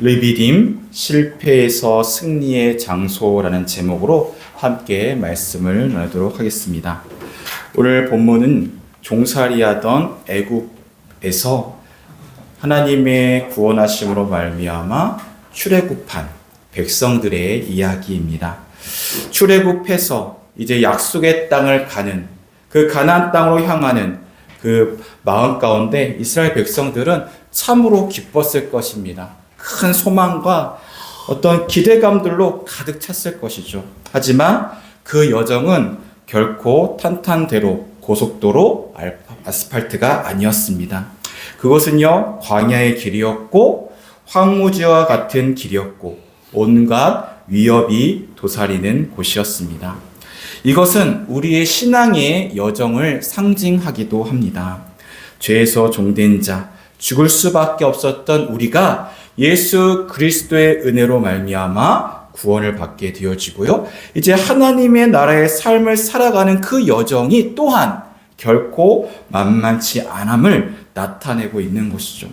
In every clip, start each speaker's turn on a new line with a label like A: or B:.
A: 리비딤 실패에서 승리의 장소라는 제목으로 함께 말씀을 나누도록 하겠습니다. 오늘 본문은 종살이하던 애굽에서 하나님의 구원하심으로 말미암아 출애굽한 백성들의 이야기입니다. 출애굽해서 이제 약속의 땅을 가는 그 가나안 땅으로 향하는 그 마음 가운데 이스라엘 백성들은 참으로 기뻤을 것입니다. 큰 소망과 어떤 기대감들로 가득 찼을 것이죠. 하지만 그 여정은 결코 탄탄대로 고속도로 아스팔트가 아니었습니다. 그것은요, 광야의 길이었고 황무지와 같은 길이었고 온갖 위협이 도사리는 곳이었습니다. 이것은 우리의 신앙의 여정을 상징하기도 합니다. 죄에서 종된 자, 죽을 수밖에 없었던 우리가 예수 그리스도의 은혜로 말미암아 구원을 받게 되어지고요. 이제 하나님의 나라의 삶을 살아가는 그 여정이 또한 결코 만만치 않음을 나타내고 있는 것이죠.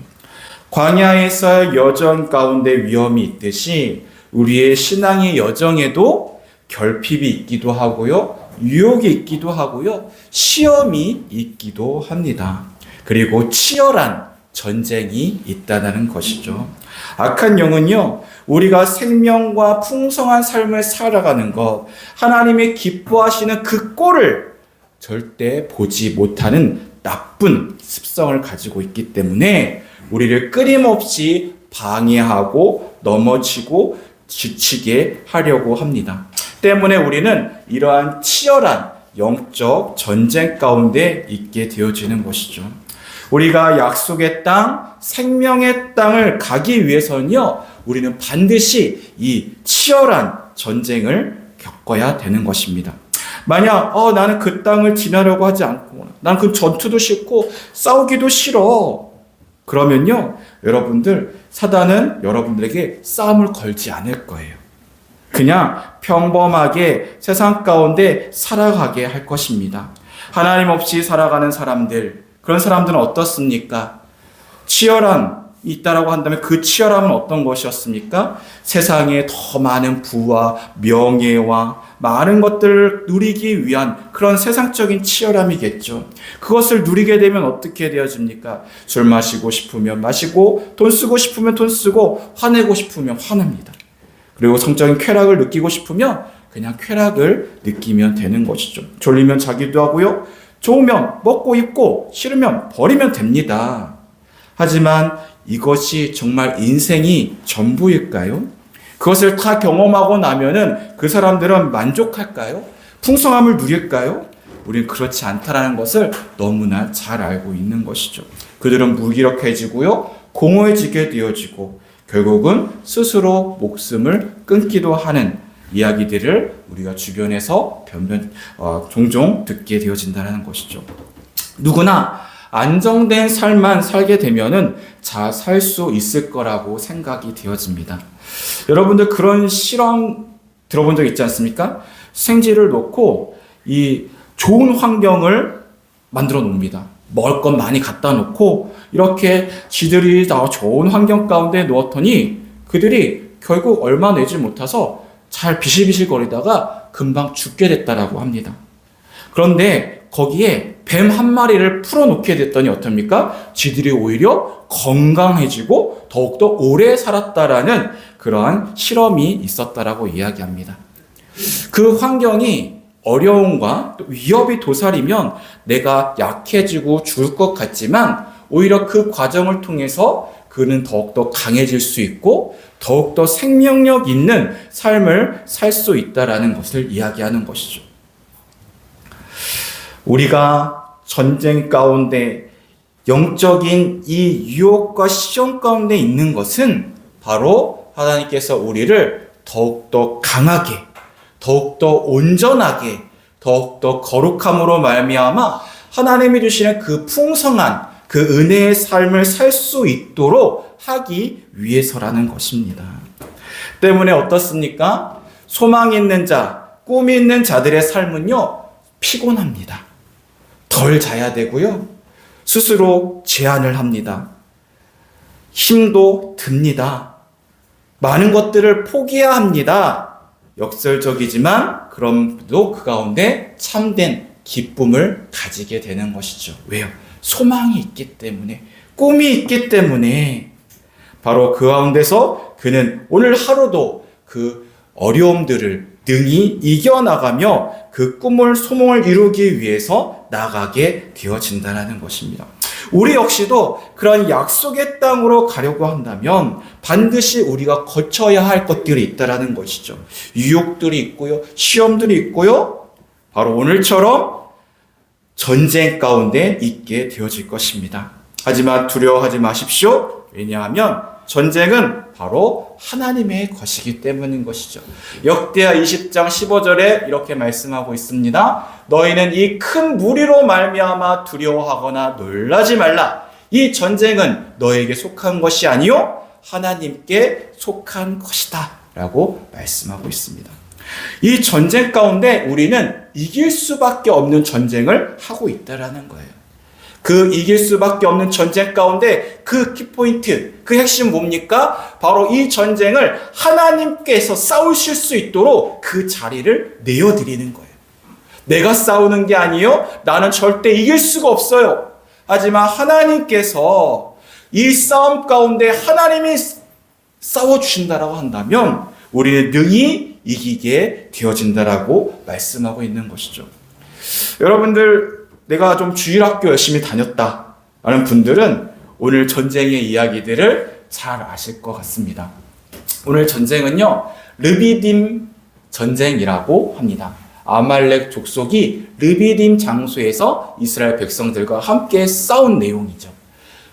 A: 광야에서 여정 가운데 위험이 있듯이 우리의 신앙의 여정에도 결핍이 있기도 하고요. 유혹이 있기도 하고요. 시험이 있기도 합니다. 그리고 치열한 전쟁이 있다는 것이죠. 악한 영은요, 우리가 생명과 풍성한 삶을 살아가는 것, 하나님의 기뻐하시는 그 꼴을 절대 보지 못하는 나쁜 습성을 가지고 있기 때문에 우리를 끊임없이 방해하고 넘어지고 지치게 하려고 합니다. 때문에 우리는 이러한 치열한 영적 전쟁 가운데 있게 되어지는 것이죠. 우리가 약속의 땅, 생명의 땅을 가기 위해서는요, 우리는 반드시 이 치열한 전쟁을 겪어야 되는 것입니다. 만약 나는 그 땅을 지나려고 하지 않고 나는 그 전투도 싫고 싸우기도 싫어, 그러면요, 여러분들, 사단은 여러분들에게 싸움을 걸지 않을 거예요. 그냥 평범하게 세상 가운데 살아가게 할 것입니다. 하나님 없이 살아가는 사람들, 그런 사람들은 어떻습니까? 치열함이 있다라고 한다면 그 치열함은 어떤 것이었습니까? 세상에 더 많은 부와 명예와 많은 것들을 누리기 위한 그런 세상적인 치열함이겠죠. 그것을 누리게 되면 어떻게 되어집니까? 술 마시고 싶으면 마시고, 돈 쓰고 싶으면 돈 쓰고, 화내고 싶으면 화냅니다. 그리고 성적인 쾌락을 느끼고 싶으면 그냥 쾌락을 느끼면 되는 것이죠. 졸리면 자기도 하고요. 좋으면 먹고 입고, 싫으면 버리면 됩니다. 하지만 이것이 정말 인생이 전부일까요? 그것을 다 경험하고 나면은 그 사람들은 만족할까요? 풍성함을 누릴까요? 우리는 그렇지 않다라는 것을 너무나 잘 알고 있는 것이죠. 그들은 무기력해지고요, 공허해지게 되어지고 결국은 스스로 목숨을 끊기도 하는 이야기들을 우리가 주변에서 종종 듣게 되어진다는 것이죠. 누구나 안정된 삶만 살게 되면은 잘 살 수 있을 거라고 생각이 되어집니다. 여러분들 그런 실험 들어본 적 있지 않습니까? 생쥐를 놓고 이 좋은 환경을 만들어 놓습니다. 먹을 것 많이 갖다 놓고 이렇게 쥐들이 다 좋은 환경 가운데 놓았더니 그들이 결국 얼마 내지 못해서 잘 비실비실거리다가 금방 죽게 됐다라고 합니다. 그런데 거기에 뱀 한 마리를 풀어놓게 됐더니 어떻습니까? 쥐들이 오히려 건강해지고 더욱더 오래 살았다라는 그러한 실험이 있었다라고 이야기합니다. 그 환경이 어려움과 또 위협이 도사리면 내가 약해지고 죽을 것 같지만 오히려 그 과정을 통해서 그는 더욱더 강해질 수 있고 더욱더 생명력 있는 삶을 살 수 있다라는 것을 이야기하는 것이죠. 우리가 전쟁 가운데 영적인 이 유혹과 시험 가운데 있는 것은 바로 하나님께서 우리를 더욱더 강하게, 더욱더 온전하게, 더욱더 거룩함으로 말미암아 하나님이 주시는 그 풍성한 그 은혜의 삶을 살 수 있도록 하기 위해서라는 것입니다. 때문에 어떻습니까? 소망 있는 자, 꿈이 있는 자들의 삶은요, 피곤합니다. 덜 자야 되고요. 스스로 제한을 합니다. 힘도 듭니다. 많은 것들을 포기해야 합니다. 역설적이지만 그럼도 그 가운데 참된 기쁨을 가지게 되는 것이죠. 왜요? 소망이 있기 때문에, 꿈이 있기 때문에. 바로 그 가운데서 그는 오늘 하루도 그 어려움들을 능히 이겨나가며 그 꿈을, 소망을 이루기 위해서 나가게 되어진다는 것입니다. 우리 역시도 그런 약속의 땅으로 가려고 한다면 반드시 우리가 거쳐야 할 것들이 있다는 것이죠. 유혹들이 있고요. 시험들이 있고요. 바로 오늘처럼 전쟁 가운데 있게 되어질 것입니다. 하지만 두려워하지 마십시오. 왜냐하면 전쟁은 바로 하나님의 것이기 때문인 것이죠. 역대하 20장 15절에 이렇게 말씀하고 있습니다. 너희는 이 큰 무리로 말미암아 두려워하거나 놀라지 말라. 이 전쟁은 너에게 속한 것이 아니요 하나님께 속한 것이다 라고 말씀하고 있습니다. 이 전쟁 가운데 우리는 이길 수밖에 없는 전쟁을 하고 있다는 거예요. 그 이길 수밖에 없는 전쟁 가운데 그 키포인트, 그 핵심 뭡니까? 바로 이 전쟁을 하나님께서 싸우실 수 있도록 그 자리를 내어드리는 거예요. 내가 싸우는 게 아니요. 나는 절대 이길 수가 없어요. 하지만 하나님께서 이 싸움 가운데 하나님이 싸워주신다라고 한다면 우리는 능히 이기게 되어진다라고 말씀하고 있는 것이죠. 여러분들, 내가 좀 주일학교 열심히 다녔다라는 분들은 오늘 전쟁의 이야기들을 잘 아실 것 같습니다. 오늘 전쟁은요, 르비딤 전쟁이라고 합니다. 아말렉 족속이 르비딤 장소에서 이스라엘 백성들과 함께 싸운 내용이죠.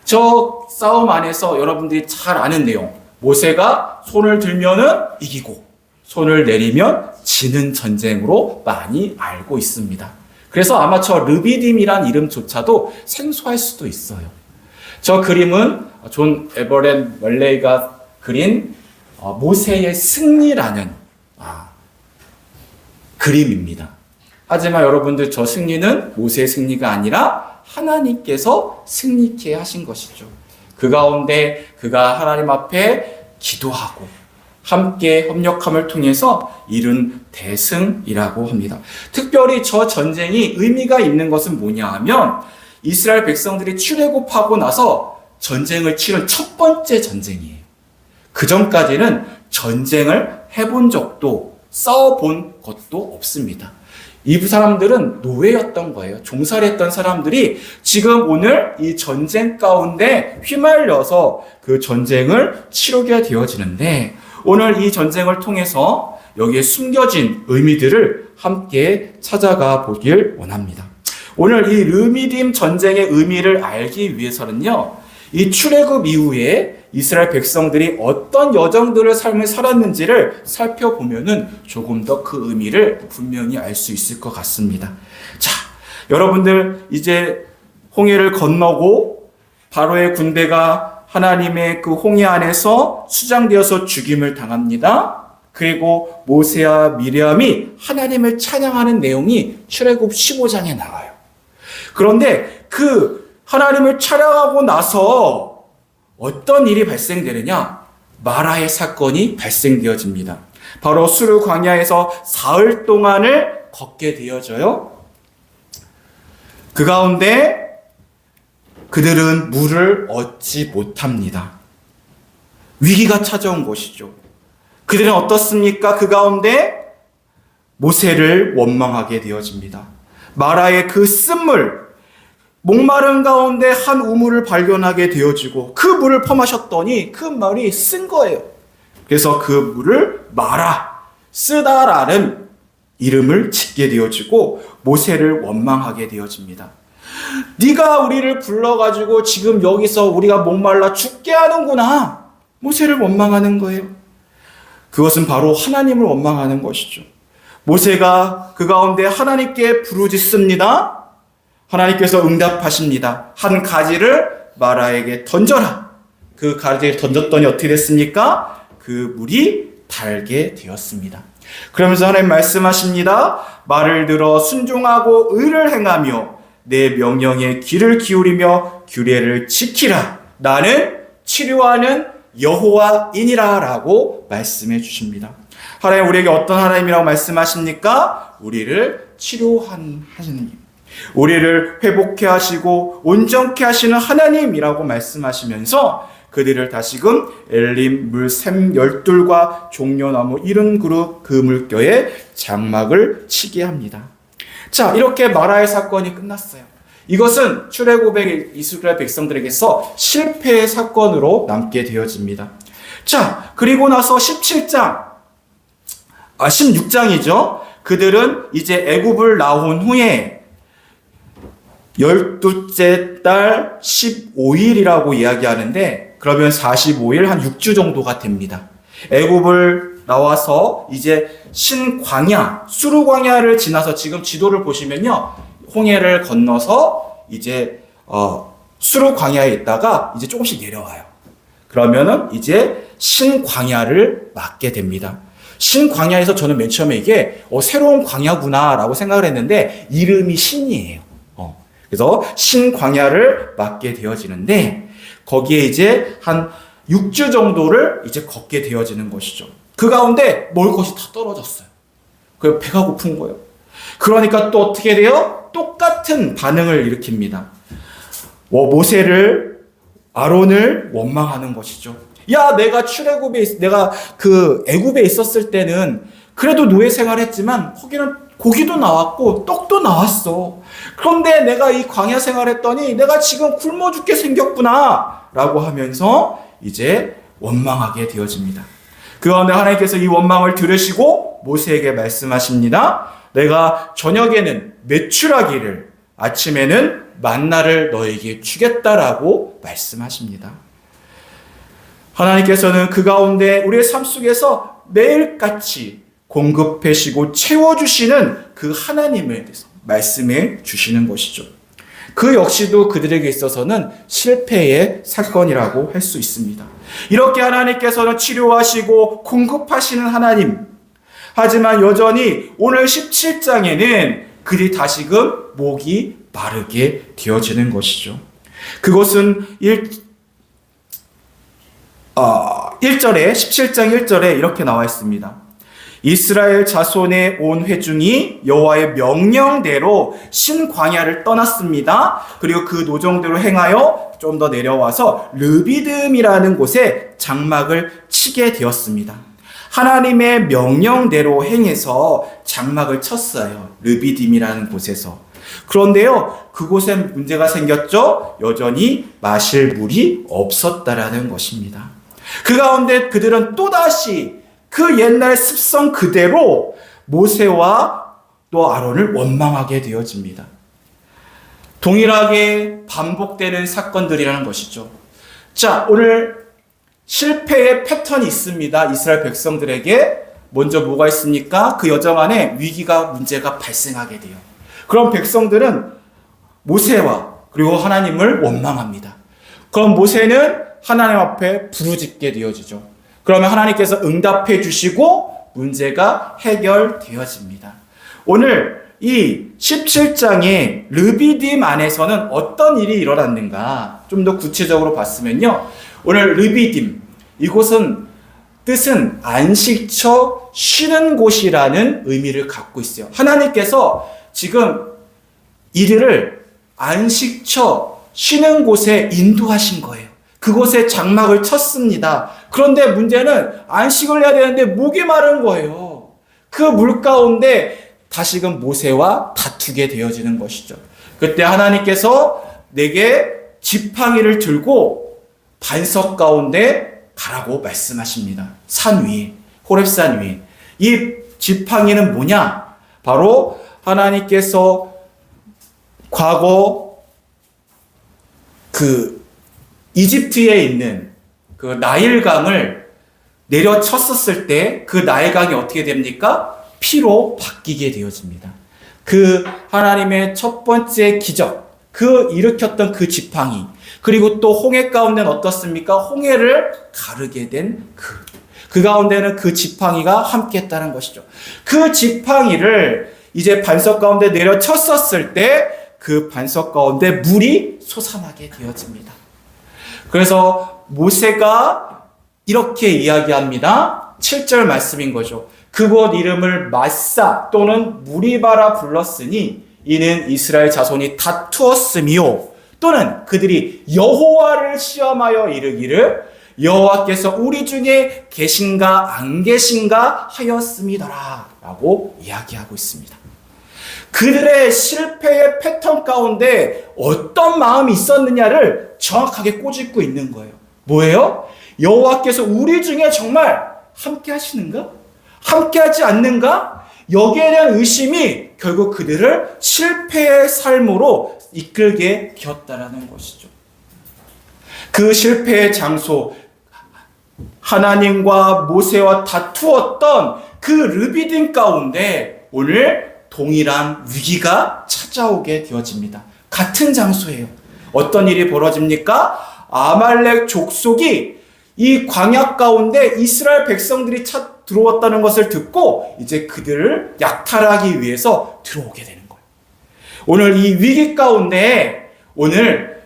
A: 저 싸움 안에서 여러분들이 잘 아는 내용, 모세가 손을 들면은 이기고 손을 내리면 지는 전쟁으로 많이 알고 있습니다. 그래서 아마 저 르비딤이란 이름조차도 생소할 수도 있어요. 저 그림은 존 에버렛 멀레이가 그린 모세의 승리라는 그림입니다. 하지만 여러분들, 저 승리는 모세의 승리가 아니라 하나님께서 승리케 하신 것이죠. 그 가운데 그가 하나님 앞에 기도하고 함께 협력함을 통해서 이룬 대승이라고 합니다. 특별히 저 전쟁이 의미가 있는 것은 뭐냐 하면 이스라엘 백성들이 출애굽하고 나서 전쟁을 치른 첫 번째 전쟁이에요. 그 전까지는 전쟁을 해본 적도 싸워본 것도 없습니다. 이 사람들은 노예였던 거예요. 종살이 했던 사람들이 지금 오늘 이 전쟁 가운데 휘말려서 그 전쟁을 치르게 되어지는데, 오늘 이 전쟁을 통해서 여기에 숨겨진 의미들을 함께 찾아가 보길 원합니다. 오늘 이 르비딤 전쟁의 의미를 알기 위해서는요, 이 출애굽 이후에 이스라엘 백성들이 어떤 여정들을 삶을 살았는지를 살펴보면은 조금 더 그 의미를 분명히 알 수 있을 것 같습니다. 자, 여러분들 이제 홍해를 건너고 바로의 군대가 하나님의 그 홍해 안에서 수장되어서 죽임을 당합니다. 그리고 모세와 미리암이 하나님을 찬양하는 내용이 출애굽 15장에 나와요. 그런데 그 하나님을 찬양하고 나서 어떤 일이 발생되느냐? 마라의 사건이 발생되어집니다. 바로 수르 광야에서 사흘 동안을 걷게 되어져요. 그 가운데 그들은 물을 얻지 못합니다. 위기가 찾아온 것이죠. 그들은 어떻습니까? 그 가운데 모세를 원망하게 되어집니다. 마라의 그 쓴물, 목마른 가운데 한 우물을 발견하게 되어지고 그 물을 퍼마셨더니 그 물이 쓴 거예요. 그래서 그 물을 마라, 쓰다라는 이름을 짓게 되어지고 모세를 원망하게 되어집니다. 네가 우리를 불러가지고 지금 여기서 우리가 목말라 죽게 하는구나. 모세를 원망하는 거예요. 그것은 바로 하나님을 원망하는 것이죠. 모세가 그 가운데 하나님께 부르짖습니다. 하나님께서 응답하십니다. 한 가지를 마라에게 던져라. 그 가지를 던졌더니 어떻게 됐습니까? 그 물이 달게 되었습니다. 그러면서 하나님 말씀하십니다. 말을 들어 순종하고 의를 행하며 내 명령에 귀를 기울이며 규례를 지키라. 나는 치료하는 여호와이니라라고 말씀해 주십니다. 하나님 우리에게 어떤 하나님이라고 말씀하십니까? 우리를 치료하는 하나님, 우리를 회복케 하시고 온전케 하시는 하나님이라고 말씀하시면서 그들을 다시금 엘림 물샘 열둘과 종려나무 70그룹 그 물결에 장막을 치게 합니다. 자, 이렇게 마라의 사건이 끝났어요. 이것은 출애굽의 이스라엘 백성들에게서 실패의 사건으로 남게 되어집니다. 자, 그리고 나서 16장이죠. 그들은 이제 애굽을 나온 후에 12째 달 15일이라고 이야기하는데, 그러면 45일 한 6주 정도가 됩니다. 애굽을 나와서 이제 신광야, 수르광야를 지나서 지금 지도를 보시면요, 홍해를 건너서 이제 수르광야에 있다가 이제 조금씩 내려와요. 그러면은 이제 신광야를 맞게 됩니다. 신광야에서 저는 맨 처음에 이게 새로운 광야구나라고 생각을 했는데 이름이 신이에요. 그래서 신광야를 맞게 되어지는데 거기에 이제 한 6주 정도를 이제 걷게 되어지는 것이죠. 그 가운데 먹을 것이 다 떨어졌어요. 그 배가 고픈 거예요. 그러니까 또 어떻게 돼요? 똑같은 반응을 일으킵니다. 모세를, 아론을 원망하는 것이죠. 야, 내가 그 애굽에 있었을 때는 그래도 노예 생활했지만 거기는 고기도 나왔고 떡도 나왔어. 그런데 내가 이 광야 생활했더니 내가 지금 굶어 죽게 생겼구나 라고 하면서 이제 원망하게 되어집니다. 그 가운데 하나님께서 이 원망을 들으시고 모세에게 말씀하십니다. 내가 저녁에는 메추라기를, 아침에는 만나를 너에게 주겠다라고 말씀하십니다. 하나님께서는 그 가운데 우리의 삶 속에서 매일같이 공급해시고 채워주시는 그 하나님에 대해서 말씀해 주시는 것이죠. 그 역시도 그들에게 있어서는 실패의 사건이라고 할 수 있습니다. 이렇게 하나님께서는 치료하시고 공급하시는 하나님, 하지만 여전히 오늘 17장에는 그들이 다시금 목이 마르게 되어지는 것이죠. 그것은 17장 1절에 이렇게 나와 있습니다. 이스라엘 자손의 온 회중이 여호와의 명령대로 신광야를 떠났습니다. 그리고 그 노정대로 행하여 좀 더 내려와서 르비딤이라는 곳에 장막을 치게 되었습니다. 하나님의 명령대로 행해서 장막을 쳤어요. 르비딤이라는 곳에서. 그런데요, 그곳에 문제가 생겼죠. 여전히 마실 물이 없었다라는 것입니다. 그 가운데 그들은 또다시 그 옛날 습성 그대로 모세와 또 아론을 원망하게 되어집니다. 동일하게 반복되는 사건들이라는 것이죠. 자, 오늘 실패의 패턴이 있습니다. 이스라엘 백성들에게 먼저 뭐가 있습니까? 그 여정 안에 문제가 발생하게 돼요. 그럼 백성들은 모세와 그리고 하나님을 원망합니다. 그럼 모세는 하나님 앞에 부르짖게 되어지죠. 그러면 하나님께서 응답해 주시고 문제가 해결되어집니다. 오늘 이 17장의 르비딤 안에서는 어떤 일이 일어났는가 좀 더 구체적으로 봤으면요. 오늘 르비딤, 이곳은 뜻은 안식처 쉬는 곳이라는 의미를 갖고 있어요. 하나님께서 지금 이들을 안식처 쉬는 곳에 인도하신 거예요. 그곳에 장막을 쳤습니다. 그런데 문제는 안식을 해야 되는데 목이 마른 거예요. 그 물 가운데 다시금 모세와 다투게 되어지는 것이죠. 그때 하나님께서 내게 지팡이를 들고 반석 가운데 가라고 말씀하십니다. 산 위에, 호렙산 위에. 이 지팡이는 뭐냐? 바로 하나님께서 과거 그 이집트에 있는 그 나일강을 내려쳤었을 때 그 나일강이 어떻게 됩니까? 피로 바뀌게 되어집니다. 그 하나님의 첫 번째 기적, 일으켰던 그 지팡이, 그리고 또 홍해 가운데는 어떻습니까? 홍해를 가르게 된 그 가운데는 그 지팡이가 함께 했다는 것이죠. 그 지팡이를 이제 반석 가운데 내려쳤었을 때 그 반석 가운데 물이 솟아나게 되어집니다. 그래서 모세가 이렇게 이야기합니다. 7절 말씀인 거죠. 그곳 이름을 마사 또는 무리바라 불렀으니 이는 이스라엘 자손이 다투었으며 또는 그들이 여호와를 시험하여 이르기를 여호와께서 우리 중에 계신가 안 계신가 하였음이더라 라고 이야기하고 있습니다. 그들의 실패의 패턴 가운데 어떤 마음이 있었느냐를 정확하게 꼬집고 있는 거예요. 뭐예요? 여호와께서 우리 중에 정말 함께 하시는가? 함께 하지 않는가? 여기에 대한 의심이 결국 그들을 실패의 삶으로 이끌게 되었다라는 것이죠. 그 실패의 장소, 하나님과 모세와 다투었던 그 르비딤 가운데 오늘 동일한 위기가 찾아오게 되어집니다. 같은 장소예요. 어떤 일이 벌어집니까? 아말렉 족속이 이 광야 가운데 이스라엘 백성들이 들어왔다는 것을 듣고 이제 그들을 약탈하기 위해서 들어오게 되는 거예요. 오늘 이 위기 가운데 오늘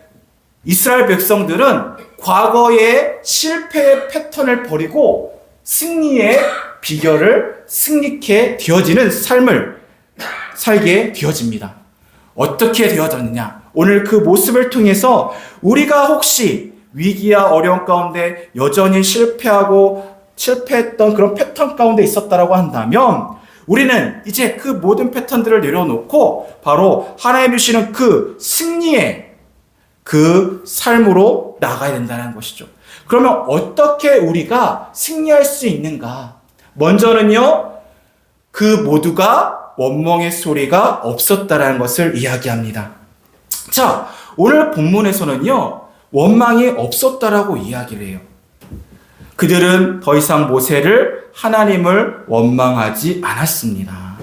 A: 이스라엘 백성들은 과거의 실패의 패턴을 버리고 승리의 비결을 승리케 되어지는 삶을 살게 되어집니다. 어떻게 되어졌느냐? 오늘 그 모습을 통해서 우리가 혹시 위기와 어려움 가운데 여전히 실패했던 그런 패턴 가운데 있었다라고 한다면 우리는 이제 그 모든 패턴들을 내려놓고 바로 하나님 주시는 그 승리의 그 삶으로 나가야 된다는 것이죠. 그러면 어떻게 우리가 승리할 수 있는가? 먼저는요, 그 모두가 원망의 소리가 없었다라는 것을 이야기합니다. 자, 오늘 본문에서는요, 원망이 없었다라고 이야기를 해요. 그들은 더 이상 모세를 하나님을 원망하지 않았습니다.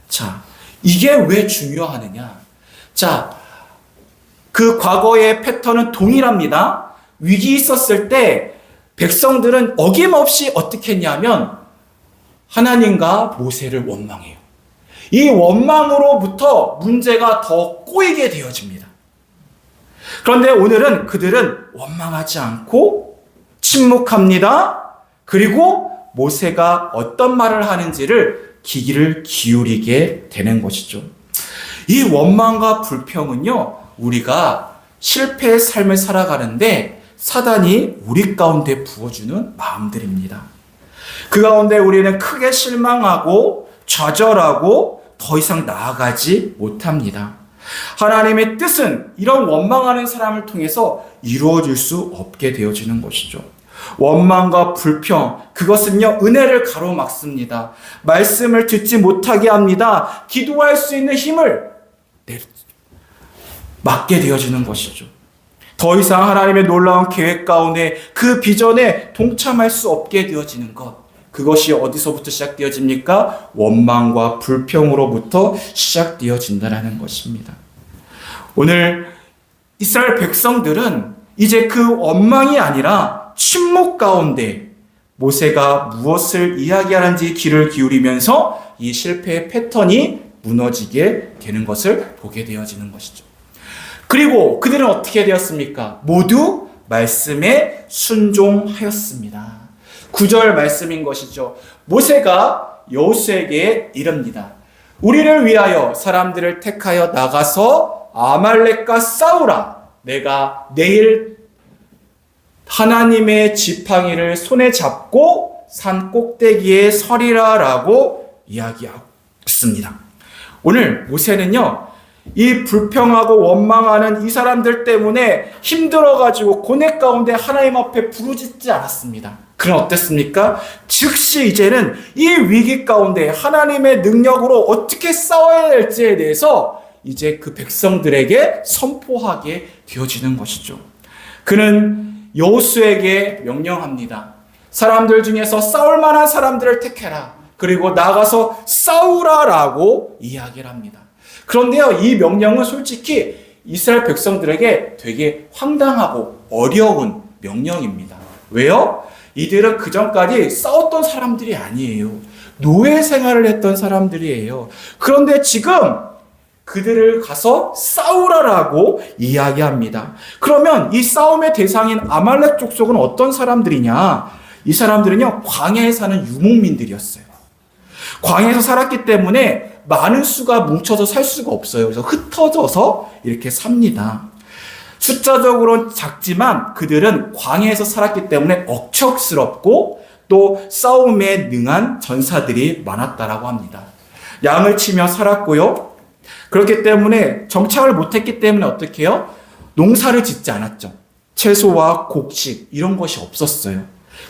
A: 자, 이게 왜 중요하느냐? 자, 그 과거의 패턴은 동일합니다. 위기 있었을 때 백성들은 어김없이 어떻게 했냐면 하나님과 모세를 원망해요. 이 원망으로부터 문제가 더 꼬이게 되어집니다. 그런데 오늘은 그들은 원망하지 않고 침묵합니다. 그리고 모세가 어떤 말을 하는지를 귀를 기울이게 되는 것이죠. 이 원망과 불평은요, 우리가 실패의 삶을 살아가는데 사단이 우리 가운데 부어주는 마음들입니다. 그 가운데 우리는 크게 실망하고 좌절하고 더 이상 나아가지 못합니다. 하나님의 뜻은 이런 원망하는 사람을 통해서 이루어질 수 없게 되어지는 것이죠. 원망과 불평, 그것은요, 은혜를 가로막습니다. 말씀을 듣지 못하게 합니다. 기도할 수 있는 힘을 막게 되어지는 것이죠. 더 이상 하나님의 놀라운 계획 가운데 그 비전에 동참할 수 없게 되어지는 것. 그것이 어디서부터 시작되어집니까? 원망과 불평으로부터 시작되어진다는 것입니다. 오늘 이스라엘 백성들은 이제 그 원망이 아니라 침묵 가운데 모세가 무엇을 이야기하는지 귀를 기울이면서 이 실패의 패턴이 무너지게 되는 것을 보게 되어지는 것이죠. 그리고 그들은 어떻게 되었습니까? 모두 말씀에 순종하였습니다. 9절 말씀인 것이죠. 모세가 여호수아에게 이릅니다. 우리를 위하여 사람들을 택하여 나가서 아말렉과 싸우라. 내가 내일 하나님의 지팡이를 손에 잡고 산 꼭대기에 서리라 라고 이야기했습니다. 오늘 모세는요, 이 불평하고 원망하는 이 사람들 때문에 힘들어가지고 고뇌 가운데 하나님 앞에 부르짖지 않았습니다. 그럼 어땠습니까? 즉시 이제는 이 위기 가운데 하나님의 능력으로 어떻게 싸워야 될지에 대해서 이제 그 백성들에게 선포하게 되어지는 것이죠. 그는 여호수아에게 명령합니다. 사람들 중에서 싸울 만한 사람들을 택해라. 그리고 나가서 싸우라라고 이야기를 합니다. 그런데요, 이 명령은 솔직히 이스라엘 백성들에게 되게 황당하고 어려운 명령입니다. 왜요? 이들은 그전까지 싸웠던 사람들이 아니에요. 노예 생활을 했던 사람들이에요. 그런데 지금 그들을 가서 싸우라라고 이야기합니다. 그러면 이 싸움의 대상인 아말렉 족속은 어떤 사람들이냐? 이 사람들은요, 광야에 사는 유목민들이었어요. 광야에서 살았기 때문에 많은 수가 뭉쳐서 살 수가 없어요. 그래서 흩어져서 이렇게 삽니다. 숫자적으로는 작지만 그들은 광야에서 살았기 때문에 억척스럽고 또 싸움에 능한 전사들이 많았다라고 합니다. 양을 치며 살았고요. 그렇기 때문에 정착을 못했기 때문에 어떻게 해요? 농사를 짓지 않았죠. 채소와 곡식 이런 것이 없었어요.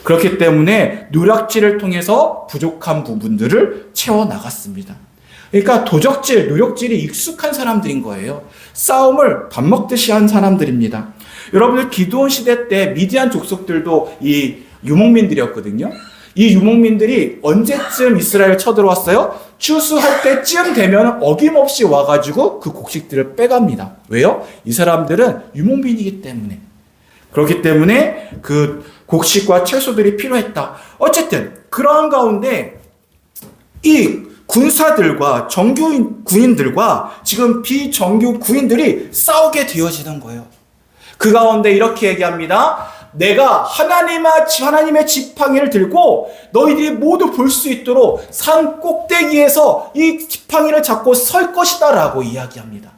A: 그렇기 때문에 누락질을 통해서 부족한 부분들을 채워나갔습니다. 그러니까 도적질, 누력질이 익숙한 사람들인 거예요. 싸움을 밥 먹듯이 한 사람들입니다. 여러분들 기드온 시대 때 미디안 족속들도 이 유목민들이었거든요. 이 유목민들이 언제쯤 이스라엘 쳐들어왔어요? 추수할 때쯤 되면 어김없이 와가지고 그 곡식들을 빼갑니다. 왜요? 이 사람들은 유목민이기 때문에. 그렇기 때문에 그 곡식과 채소들이 필요했다. 어쨌든 그러한 가운데 이 군사들과 정규 군인들과 지금 비정규 군인들이 싸우게 되어지는 거예요. 그 가운데 이렇게 얘기합니다. 내가 하나님의 지팡이를 들고 너희들이 모두 볼 수 있도록 산 꼭대기에서 이 지팡이를 잡고 설 것이다 라고 이야기합니다.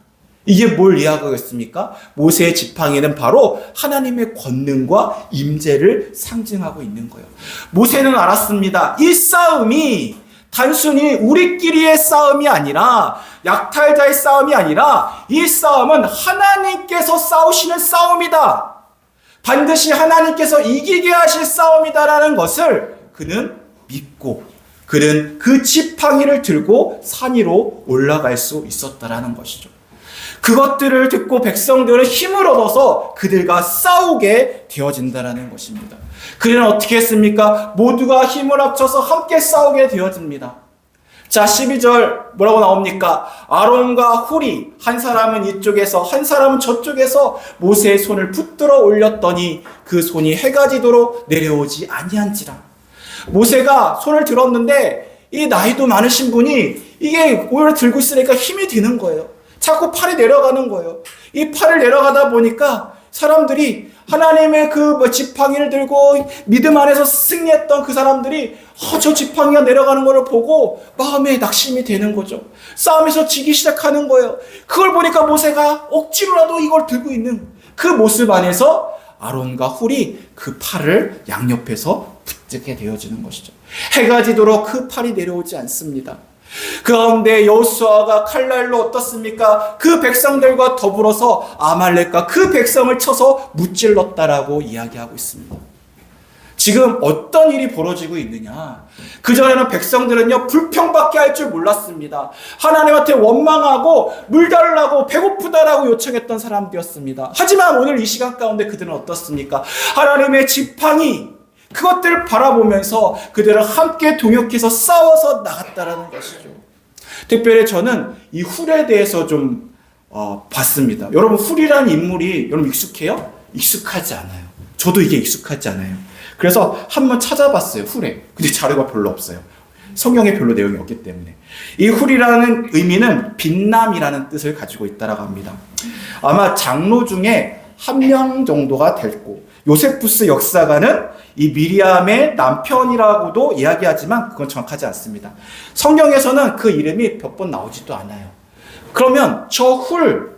A: 이게 뭘 이야기하겠습니까? 모세의 지팡이는 바로 하나님의 권능과 임재를 상징하고 있는 거예요. 모세는 알았습니다. 이 싸움이 단순히 우리끼리의 싸움이 아니라 약탈자의 싸움이 아니라 이 싸움은 하나님께서 싸우시는 싸움이다. 반드시 하나님께서 이기게 하실 싸움이다라는 것을 그는 믿고 그는 그 지팡이를 들고 산 위로 올라갈 수 있었다라는 것이죠. 그것들을 듣고 백성들은 힘을 얻어서 그들과 싸우게 되어진다라는 것입니다. 그들은 어떻게 했습니까? 모두가 힘을 합쳐서 함께 싸우게 되어집니다. 자, 12절 뭐라고 나옵니까? 아론과 훌이 한 사람은 이쪽에서 한 사람은 저쪽에서 모세의 손을 붙들어 올렸더니 그 손이 해가 지도록 내려오지 아니한지라. 모세가 손을 들었는데 이 나이도 많으신 분이 이게 오히려 들고 있으니까 힘이 드는 거예요. 자꾸 팔이 내려가는 거예요. 이 팔을 내려가다 보니까 사람들이 하나님의 그 지팡이를 들고 믿음 안에서 승리했던 그 사람들이 저 지팡이가 내려가는 것을 보고 마음에 낙심이 되는 거죠. 싸움에서 지기 시작하는 거예요. 그걸 보니까 모세가 억지로라도 이걸 들고 있는 그 모습 안에서 아론과 훌이 그 팔을 양옆에서 붙들게 되어지는 것이죠. 해가 지도록 그 팔이 내려오지 않습니다. 그 가운데 여호수아가 칼날로 어떻습니까? 그 백성들과 더불어서 아말렉과 그 백성을 쳐서 무찔렀다라고 이야기하고 있습니다. 지금 어떤 일이 벌어지고 있느냐? 그전에는 백성들은요, 불평밖에 할 줄 몰랐습니다. 하나님한테 원망하고 물 달라고 배고프다라고 요청했던 사람들이었습니다. 하지만 오늘 이 시간 가운데 그들은 어떻습니까? 하나님의 지팡이, 그것들을 바라보면서 그들은 함께 동역해서 싸워서 나갔다라는 것이죠. 특별히 저는 이 훌에 대해서 좀 봤습니다. 여러분, 훌이라는 인물이 여러분 익숙해요? 익숙하지 않아요. 저도 이게 익숙하지 않아요. 그래서 한번 찾아봤어요, 훌에. 근데 자료가 별로 없어요. 성경에 별로 내용이 없기 때문에. 이 훌이라는 의미는 빛남이라는 뜻을 가지고 있다라고 합니다. 아마 장로 중에 한 명 정도가 됐고, 요세푸스 역사가는 이 미리암의 남편이라고도 이야기하지만 그건 정확하지 않습니다. 성경에서는 그 이름이 몇 번 나오지도 않아요. 그러면 저 훌,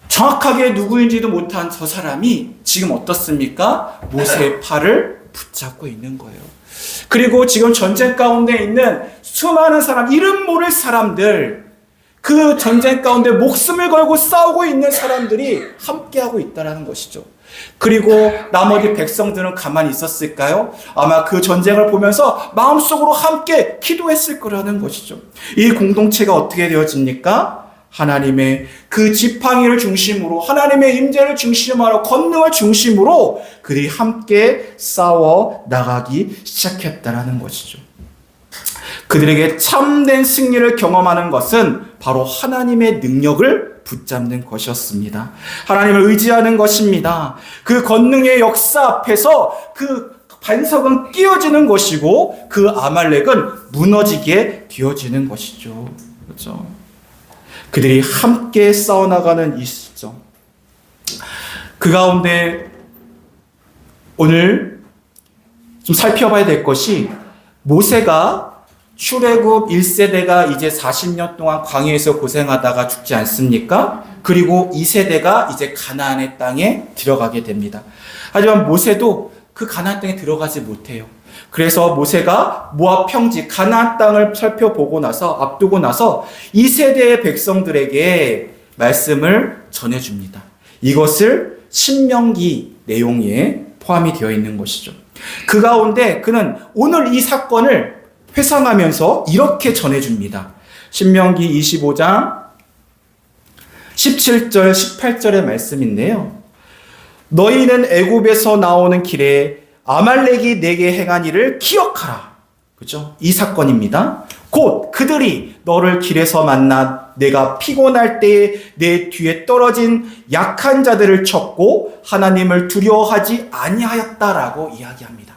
A: 정확하게 누구인지도 못한 저 사람이 지금 어떻습니까? 모세의 팔을 붙잡고 있는 거예요. 그리고 지금 전쟁 가운데 있는 수많은 사람, 이름 모를 사람들, 그 전쟁 가운데 목숨을 걸고 싸우고 있는 사람들이 함께하고 있다는 것이죠. 그리고 나머지 백성들은 가만히 있었을까요? 아마 그 전쟁을 보면서 마음속으로 함께 기도했을 거라는 것이죠. 이 공동체가 어떻게 되어집니까? 하나님의 그 지팡이를 중심으로, 하나님의 임재를 중심으로, 권능을 중심으로 그들이 함께 싸워 나가기 시작했다는 것이죠. 그들에게 참된 승리를 경험하는 것은 바로 하나님의 능력을 붙잡는 것이었습니다. 하나님을 의지하는 것입니다. 그 권능의 역사 앞에서 그 반석은 끼어지는 것이고 그 아말렉은 무너지게 되어지는 것이죠. 그렇죠? 그들이 함께 싸워나가는 이 시점. 그 가운데 오늘 좀 살펴봐야 될 것이 모세가 출애굽 1세대가 이제 40년 동안 광야에서 고생하다가 죽지 않습니까? 그리고 2세대가 이제 가나안의 땅에 들어가게 됩니다. 하지만 모세도 그 가나안 땅에 들어가지 못해요. 그래서 모세가 모압 평지 가나안 땅을 살펴보고 나서 앞두고 나서 2세대의 백성들에게 말씀을 전해줍니다. 이것을 신명기 내용에 포함이 되어 있는 것이죠. 그 가운데 그는 오늘 이 사건을 회상하면서 이렇게 전해줍니다. 신명기 25장 17절 18절의 말씀인데요. 너희는 애굽에서 나오는 길에 아말렉이 내게 행한 일을 기억하라. 그죠? 이 사건입니다. 곧 그들이 너를 길에서 만나 내가 피곤할 때에 내 뒤에 떨어진 약한 자들을 쳤고 하나님을 두려워하지 아니하였다라고 이야기합니다.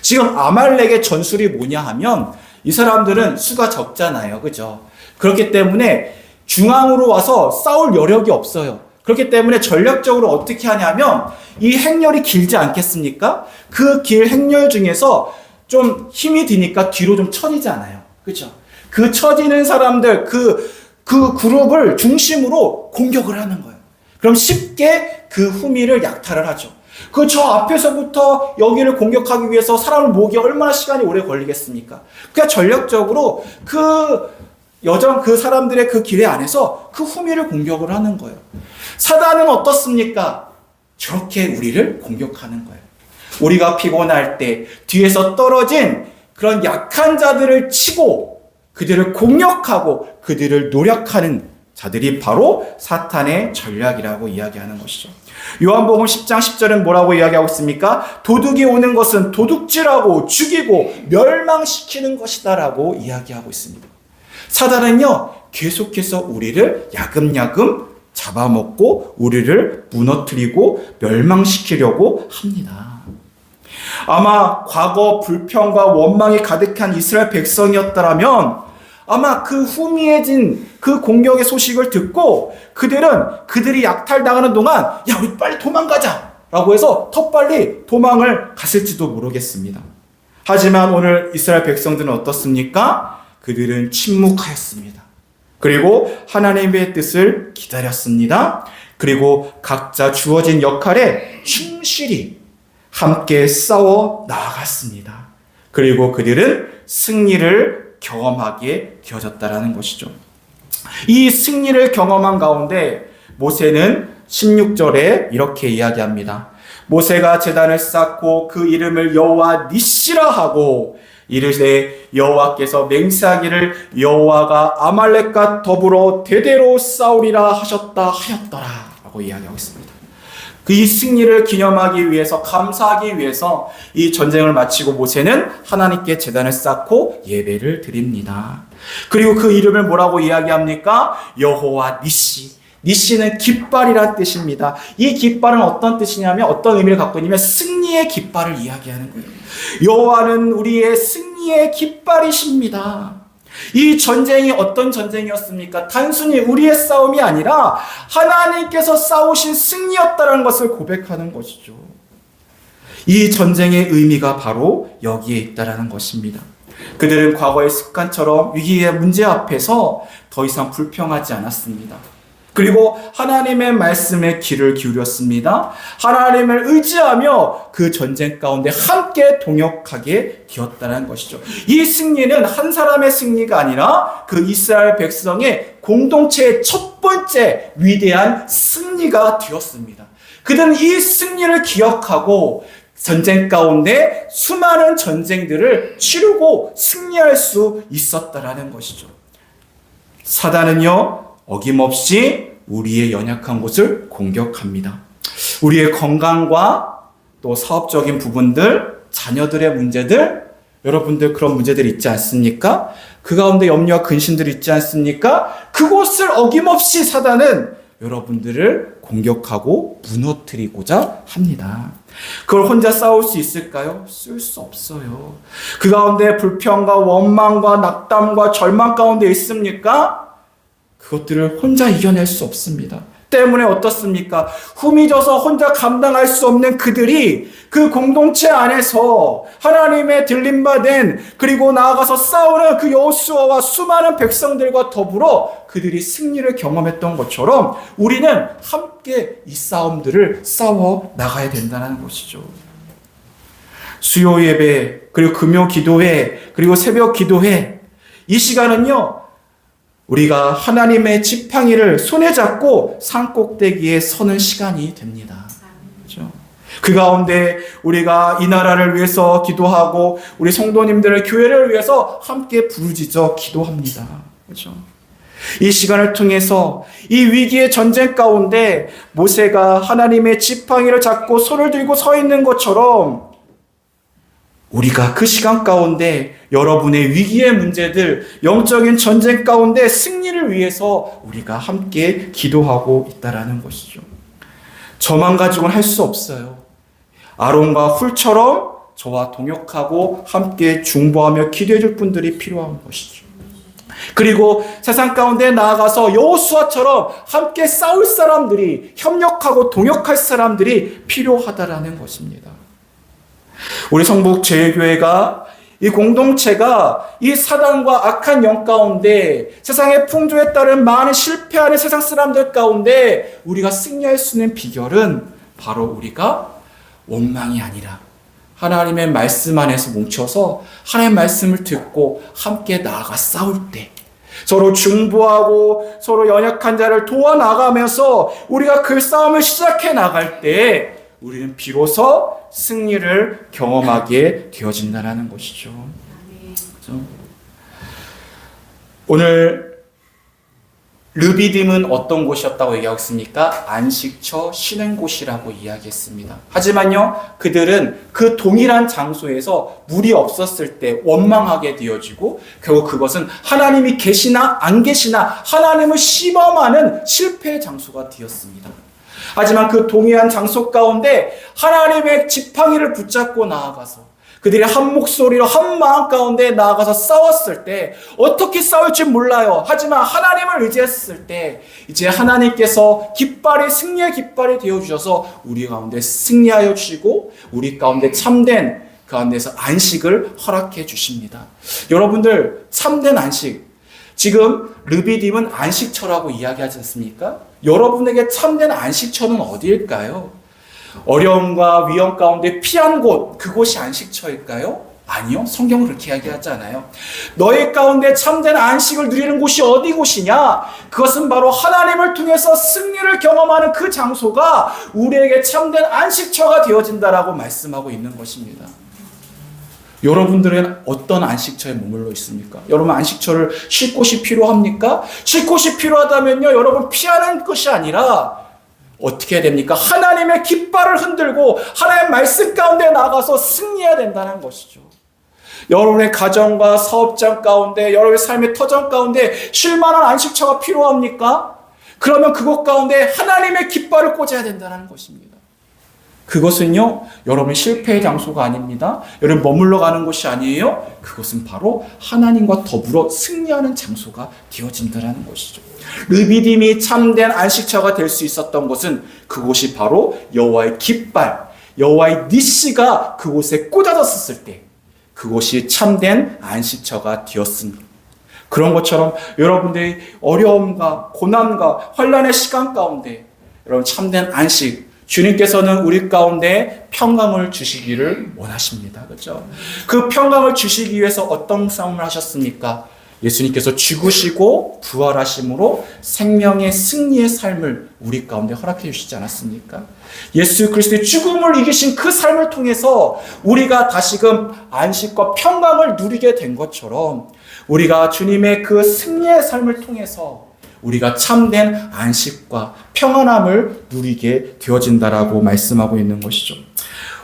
A: 지금 아말렉의 전술이 뭐냐 하면 이 사람들은 수가 적잖아요. 그죠? 그렇기 때문에 중앙으로 와서 싸울 여력이 없어요. 그렇기 때문에 전략적으로 어떻게 하냐면 이 행렬이 길지 않겠습니까? 그 길 행렬 중에서 좀 힘이 드니까 뒤로 좀 처지잖아요. 그죠? 그 처지는 사람들, 그 그룹을 중심으로 공격을 하는 거예요. 그럼 쉽게 그 후미를 약탈을 하죠. 저 앞에서부터 여기를 공격하기 위해서 사람을 모으기 얼마나 시간이 오래 걸리겠습니까? 그러니까 전략적으로 그 사람들의 그 길에 안에서 그 후미를 공격을 하는 거예요. 사단은 어떻습니까? 저렇게 우리를 공격하는 거예요. 우리가 피곤할 때 뒤에서 떨어진 그런 약한 자들을 치고 그들을 공격하고 그들을 노력하는 자들이 바로 사탄의 전략이라고 이야기하는 것이죠. 요한복음 10장 10절은 뭐라고 이야기하고 있습니까? 도둑이 오는 것은 도둑질하고 죽이고 멸망시키는 것이다라고 이야기하고 있습니다. 사단은요, 계속해서 우리를 야금야금 잡아먹고 우리를 무너뜨리고 멸망시키려고 합니다. 아마 과거 불평과 원망이 가득한 이스라엘 백성이었더라면 아마 그 후미해진 그 공격의 소식을 듣고 그들이 약탈당하는 동안 야, 우리 빨리 도망가자 라고 해서 더 빨리 도망을 갔을지도 모르겠습니다. 하지만 오늘 이스라엘 백성들은 어떻습니까? 그들은 침묵하였습니다. 그리고 하나님의 뜻을 기다렸습니다. 그리고 각자 주어진 역할에 충실히 함께 싸워 나아갔습니다. 그리고 그들은 승리를 경험하게 되어졌다라는 것이죠. 이 승리를 경험한 가운데 모세는 16절에 이렇게 이야기합니다. 모세가 제단을 쌓고 그 이름을 여호와 니시라 하고 이르되 여호와께서 맹세하기를 여호와가 아말렉과 더불어 대대로 싸우리라 하셨다 하였더라 라고 이야기하고 있습니다. 이 승리를 기념하기 위해서, 감사하기 위해서 이 전쟁을 마치고 모세는 하나님께 제단을 쌓고 예배를 드립니다. 그리고 그 이름을 뭐라고 이야기합니까? 여호와 니시. 니시는 깃발이란 뜻입니다. 이 깃발은 어떤 뜻이냐면, 어떤 의미를 갖고 있냐면 승리의 깃발을 이야기하는 거예요. 여호와는 우리의 승리의 깃발이십니다. 이 전쟁이 어떤 전쟁이었습니까? 단순히 우리의 싸움이 아니라 하나님께서 싸우신 승리였다는 것을 고백하는 것이죠. 이 전쟁의 의미가 바로 여기에 있다는 것입니다. 그들은 과거의 습관처럼 위기의 문제 앞에서 더 이상 불평하지 않았습니다. 그리고 하나님의 말씀에 귀를 기울였습니다. 하나님을 의지하며 그 전쟁 가운데 함께 동역하게 되었다는 것이죠. 이 승리는 한 사람의 승리가 아니라 그 이스라엘 백성의 공동체의 첫 번째 위대한 승리가 되었습니다. 그들은 이 승리를 기억하고 전쟁 가운데 수많은 전쟁들을 치르고 승리할 수 있었다라는 것이죠. 사단은요, 어김없이 우리의 연약한 곳을 공격합니다. 우리의 건강과 또 사업적인 부분들, 자녀들의 문제들, 여러분들 그런 문제들 있지 않습니까? 그 가운데 염려와 근심들 있지 않습니까? 그곳을 어김없이 사단은 여러분들을 공격하고 무너뜨리고자 합니다. 그걸 혼자 싸울 수 있을까요? 쓸 수 없어요. 그 가운데 불평과 원망과 낙담과 절망 가운데 있습니까? 그것들을 혼자 이겨낼 수 없습니다. 때문에 어떻습니까? 후미져서 혼자 감당할 수 없는 그들이 그 공동체 안에서 하나님의 들림받은 그리고 나아가서 싸우는 그 여호수아와 수많은 백성들과 더불어 그들이 승리를 경험했던 것처럼 우리는 함께 이 싸움들을 싸워 나가야 된다는 것이죠. 수요 예배, 그리고 금요 기도회, 그리고 새벽 기도회, 이 시간은요, 우리가 하나님의 지팡이를 손에 잡고 산꼭대기에 서는 시간이 됩니다. 그렇죠? 그 가운데 우리가 이 나라를 위해서 기도하고 우리 성도님들의 교회를 위해서 함께 부르짖어 기도합니다. 그렇죠? 이 시간을 통해서 이 위기의 전쟁 가운데 모세가 하나님의 지팡이를 잡고 손을 들고 서 있는 것처럼 우리가 그 시간 가운데 여러분의 위기의 문제들, 영적인 전쟁 가운데 승리를 위해서 우리가 함께 기도하고 있다라는 것이죠. 저만 가지고는 할 수 없어요. 아론과 훌처럼 저와 동역하고 함께 중보하며 기도해 줄 분들이 필요한 것이죠. 그리고 세상 가운데 나아가서 여호수아처럼 함께 싸울 사람들이, 협력하고 동역할 사람들이 필요하다라는 것입니다. 우리 성북 제일교회가 이 공동체가 이 사단과 악한 영 가운데 세상의 풍조에 따른 많은 실패하는 세상 사람들 가운데 우리가 승리할 수 있는 비결은 바로 우리가 원망이 아니라 하나님의 말씀 안에서 뭉쳐서 하나님의 말씀을 듣고 함께 나아가 싸울 때 서로 중보하고 서로 연약한 자를 도와나가면서 우리가 그 싸움을 시작해 나갈 때 우리는 비로소 승리를 경험하게 되어진다는 것이죠. 그렇죠? 오늘 르비딤은 어떤 곳이었다고 얘기하고 있습니까? 안식처 쉬는 곳이라고 이야기했습니다. 하지만요, 그들은 그 동일한 장소에서 물이 없었을 때 원망하게 되어지고 결국 그것은 하나님이 계시나 안 계시나 하나님을 시험하는 실패의 장소가 되었습니다. 하지만 그 동일한 장소 가운데 하나님의 지팡이를 붙잡고 나아가서 그들이 한 목소리로 한 마음 가운데 나아가서 싸웠을 때 어떻게 싸울지 몰라요. 하지만 하나님을 의지했을 때 이제 하나님께서 깃발이 승리의 깃발이 되어주셔서 우리 가운데 승리하여 주시고 우리 가운데 참된 그 가운데서 안식을 허락해 주십니다. 여러분들 참된 안식, 지금 르비딤은 안식처라고 이야기하지 않습니까? 여러분에게 참된 안식처는 어디일까요? 어려움과 위험 가운데 피한 곳, 그곳이 안식처일까요? 아니요. 성경은 그렇게 이야기하지 않아요. 너희 가운데 참된 안식을 누리는 곳이 어디 곳이냐? 그것은 바로 하나님을 통해서 승리를 경험하는 그 장소가 우리에게 참된 안식처가 되어진다라고 말씀하고 있는 것입니다. 여러분들은 어떤 안식처에 머물러 있습니까? 여러분 안식처를 쉴 곳이 필요합니까? 쉴 곳이 필요하다면요, 여러분 피하는 것이 아니라 어떻게 해야 됩니까? 하나님의 깃발을 흔들고 하나님의 말씀 가운데 나가서 승리해야 된다는 것이죠. 여러분의 가정과 사업장 가운데, 여러분의 삶의 터전 가운데 쉴 만한 안식처가 필요합니까? 그러면 그곳 가운데 하나님의 깃발을 꽂아야 된다는 것입니다. 그것은요, 여러분 실패의 장소가 아닙니다. 여러분 머물러 가는 곳이 아니에요. 그것은 바로 하나님과 더불어 승리하는 장소가 되어진다는 것이죠. 르비딤이 참된 안식처가 될 수 있었던 것은 그곳이 바로 여호와의 깃발, 여호와의 니시가 그곳에 꽂아졌을 때 그곳이 참된 안식처가 되었습니다. 그런 것처럼 여러분들의 어려움과 고난과 환난의 시간 가운데 여러분 참된 안식, 주님께서는 우리 가운데 평강을 주시기를 원하십니다. 그렇죠? 그 평강을 주시기 위해서 어떤 싸움을 하셨습니까? 예수님께서 죽으시고 부활하심으로 생명의 승리의 삶을 우리 가운데 허락해 주시지 않았습니까? 예수 그리스도의 죽음을 이기신 그 삶을 통해서 우리가 다시금 안식과 평강을 누리게 된 것처럼 우리가 주님의 그 승리의 삶을 통해서 우리가 참된 안식과 평안함을 누리게 되어진다라고 말씀하고 있는 것이죠.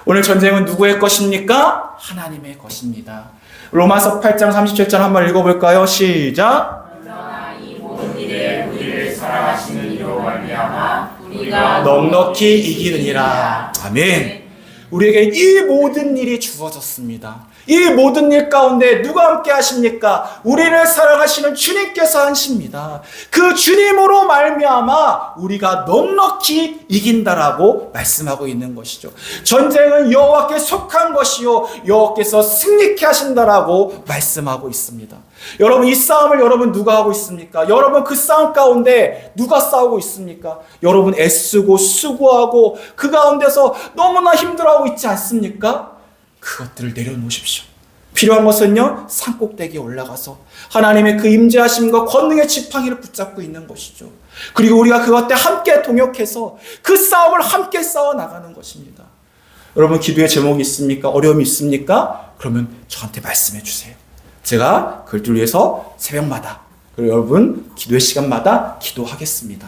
A: 오늘 전쟁은 누구의 것입니까? 하나님의 것입니다. 로마서 8장 37절 한번 읽어볼까요? 시작.
B: 그러나 이 모든 일에 우리를 사랑하시는 이로 말미암아 우리가
A: 넉넉히 이기느니라. 아멘. 우리에게 이 모든 일이 주어졌습니다. 이 모든 일 가운데 누가 함께 하십니까? 우리를 사랑하시는 주님께서 하십니다. 그 주님으로 말미암아 우리가 넉넉히 이긴다라고 말씀하고 있는 것이죠. 전쟁은 여호와께 속한 것이요 여호와께서 승리케 하신다라고 말씀하고 있습니다. 여러분, 이 싸움을 여러분 누가 하고 있습니까? 여러분, 그 싸움 가운데 누가 싸우고 있습니까? 여러분 애쓰고 수고하고 그 가운데서 너무나 힘들어하고 있지 않습니까? 그것들을 내려놓으십시오. 필요한 것은요, 산꼭대기에 올라가서 하나님의 그 임재하심과 권능의 지팡이를 붙잡고 있는 것이죠. 그리고 우리가 그것들 함께 동역해서 그 싸움을 함께 싸워 나가는 것입니다. 여러분, 기도의 제목이 있습니까? 어려움이 있습니까? 그러면 저한테 말씀해 주세요. 제가 그들 위해서 새벽마다, 그리고 여러분 기도의 시간마다 기도하겠습니다.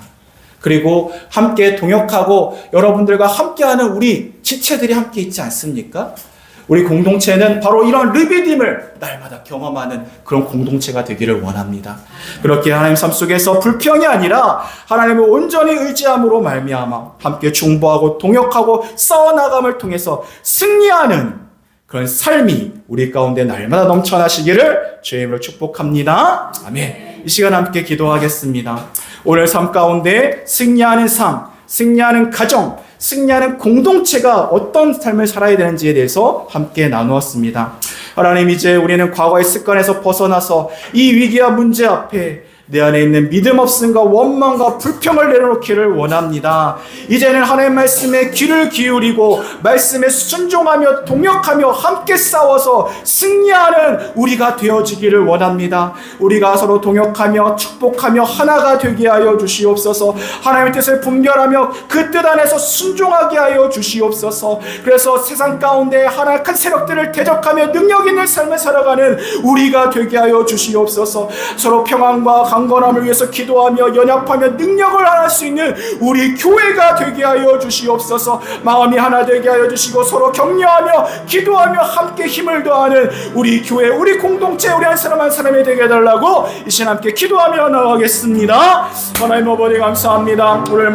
A: 그리고 함께 동역하고 여러분들과 함께하는 우리 지체들이 함께 있지 않습니까? 우리 공동체는 바로 이런 르비딤을 날마다 경험하는 그런 공동체가 되기를 원합니다. 그렇게 하나님 삶 속에서 불평이 아니라 하나님을 온전히 의지함으로 말미암아 함께 중보하고 동역하고 싸워나감을 통해서 승리하는 그런 삶이 우리 가운데 날마다 넘쳐나시기를 주의 이름으로 축복합니다. 아멘. 이 시간 함께 기도하겠습니다. 오늘 삶 가운데 승리하는 삶, 승리하는 가정, 승리하는 공동체가 어떤 삶을 살아야 되는지에 대해서 함께 나누었습니다. 하나님, 이제 우리는 과거의 습관에서 벗어나서 이 위기와 문제 앞에 내 안에 있는 믿음 없음과 원망과 불평을 내려놓기를 원합니다. 이제는 하나님의 말씀에 귀를 기울이고 말씀에 순종하며 동역하며 함께 싸워서 승리하는 우리가 되어지기를 원합니다. 우리가 서로 동역하며 축복하며 하나가 되게 하여 주시옵소서. 하나님의 뜻을 분별하며 그 뜻 안에서 순종하게 하여 주시옵소서. 그래서 세상 가운데 하나의 큰 세력들을 대적하며 능력 있는 삶을 살아가는 우리가 되게 하여 주시옵소서. 서로 평안과 강건함을 위해서 기도하며 연합하며 능력을 할 수 있는 우리 교회가 되게 하여 주시옵소서. 마음이 하나 되게 하여 주시고 서로 격려하며 기도하며 함께 힘을 더하는 우리 교회, 우리 공동체, 우리 한 사람 한 사람이 되게 해달라고 이 시간 함께 기도하며 나가겠습니다. 하나님 아버지 감사합니다. 오늘